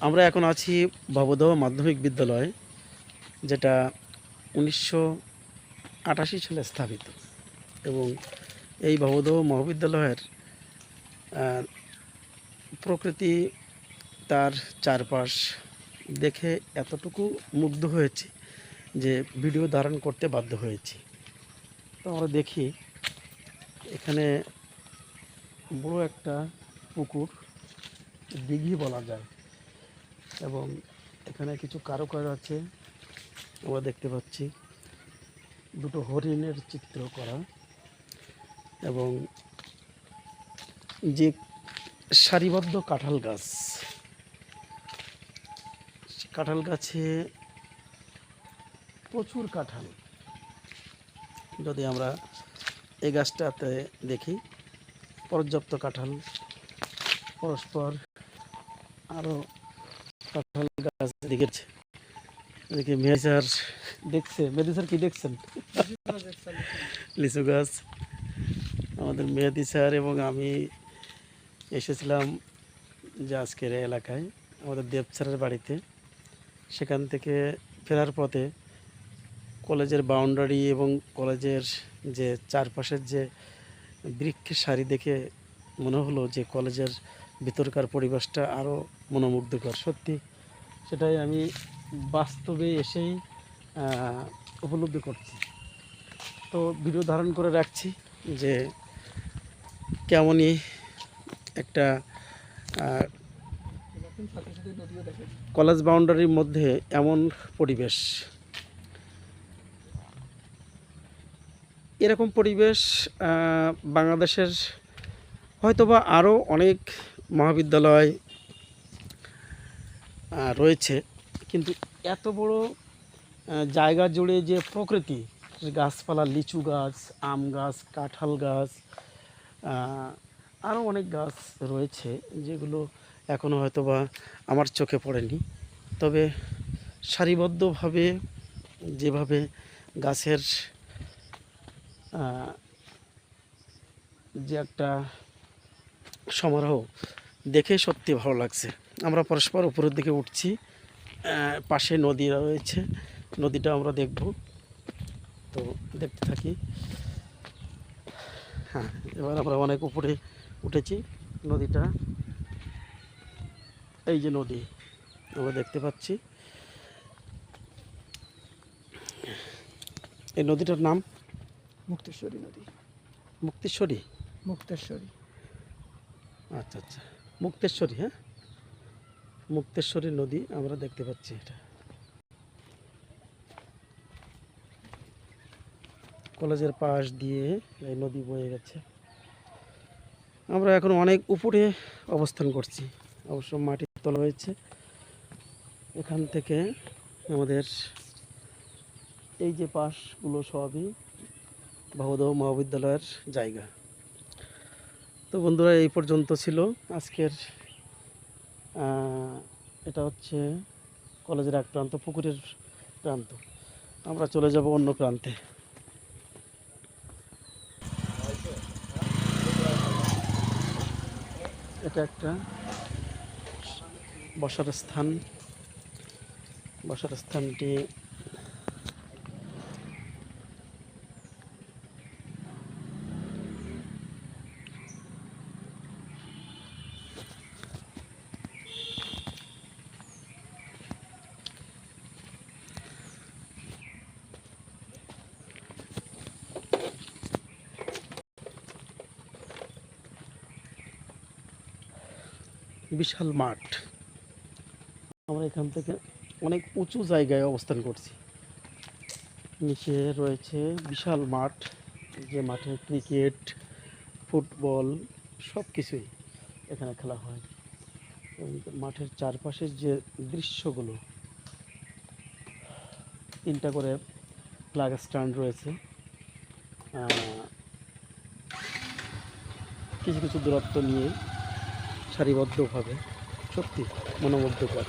আমরা এখন আছি ভবদহ মাধ্যমিক বিদ্যালয়, যেটা 1988 সালে স্থাপিত। এবং এই ভবদহ মহাবিদ্যালয়ের প্রকৃতি, তার চারপাশ দেখে এতটুকু মুগ্ধ হয়েছি যে ভিডিও ধারণ করতে বাধ্য হয়েছি। তো আমরা দেখি এখানে বড় একটা পুকুর, দিঘি বলা যায়, এবং এখানে কিছু কারুকাজ আছে। আমরা দেখতে পাচ্ছি দুটো হরিণের চিত্র করা, এবং যে সারিবদ্ধ কাঁঠাল গাছ, কাঁঠাল গাছে প্রচুর কাঁঠাল। যদি আমরা এই গাছটাতে দেখি, পর্যাপ্ত কাঁঠাল, পরস্পর আরও কাঁঠাল গাছ দেখেছে। এদিকে মেহেদি স্যার দেখছে। মেহেদি স্যার কি দেখছেন? লিচু গাছ। আমাদের মেহেদি স্যার এবং আমি এসেছিলাম যে আজকের এলাকায় আমাদের দেব স্যারের বাড়িতে। সেখান থেকে ফেরার পথে কলেজের বাউন্ডারি এবং কলেজের যে চারপাশের যে বৃক্ষের সারি দেখে মনে হলো যে কলেজের ভিতরকার পরিবেশটা আরও মনোমুগ্ধকর। সত্যি সেটাই আমি বাস্তবে এসেই উপলব্ধি করছি। তো ভিডিও ধারণ করে রাখছি যে কেমনই একটা কলেজ বাউন্ডারির মধ্যে এমন পরিবেশ। এরকম পরিবেশ বাংলাদেশের হয়তোবা আরও অনেক মহাবিদ্যালয় রয়েছে, কিন্তু এত বড় জায়গা জুড়ে যে প্রকৃতি, গাছপালা, লিচু গাছ, আম গাছ, কাঁঠাল গাছ, আরও অনেক গাছ রয়েছে যেগুলো এখনও হয়তোবা আমার চোখে পড়েনি। তবে সারিবদ্ধভাবে যেভাবে গাছের যে একটা সমারোহ দেখে সত্যি ভালো লাগছে। আমরা পরস্পর উপরের দিকে উঠছি, পাশে নদী রয়েছে, নদীটা আমরা দেখব। তো দেখতে থাকি। হ্যাঁ, এবার আমরা অনেক উপরে উঠেছি। নদীটা, এই যে নদী আমরা দেখতে পাচ্ছি। এই নদীটার নাম মুক্তেশ্বরী নদী। মুক্তেশ্বরী। মুক্তেশ্বরী, আচ্ছা আচ্ছা, মুক্তেশ্বরী। হ্যাঁ, মুক্তেশ্বরী নদী আমরা দেখতে পাচ্ছি। এটা কলেজের পাশ দিয়ে এই নদী বয়ে গেছে। আমরা এখন অনেক উপরে অবস্থান করছি, অবশ্য মাটির তলা হয়েছে। এখান থেকে আমাদের এই যে পাশগুলো সবই ভবদহ মহাবিদ্যালয়ের জায়গা। তো বন্ধুরা, এই পর্যন্ত ছিল আজকের। এটা হচ্ছে কলেজের এক প্রান্ত, পুকুরের প্রান্ত। আমরা চলে যাব অন্য প্রান্তে। এটা একটা বসার স্থান। বসার স্থানটি বিশাল মাঠ। আমরা এখান থেকে অনেক উঁচু জায়গায় অবস্থান করছি। নিচে রয়েছে বিশাল মাঠ, যে মাঠে ক্রিকেট, ফুটবল সব কিছুই এখানে খেলা হয়। এবং মাঠের চারপাশের যে দৃশ্যগুলো, 3টা করে ফ্ল্যাগ স্ট্যান্ড রয়েছে, কিছু কিছু দূরত্ব নিয়ে সারিবদ্ধভাবে, সত্যি মনোমুগ্ধকর।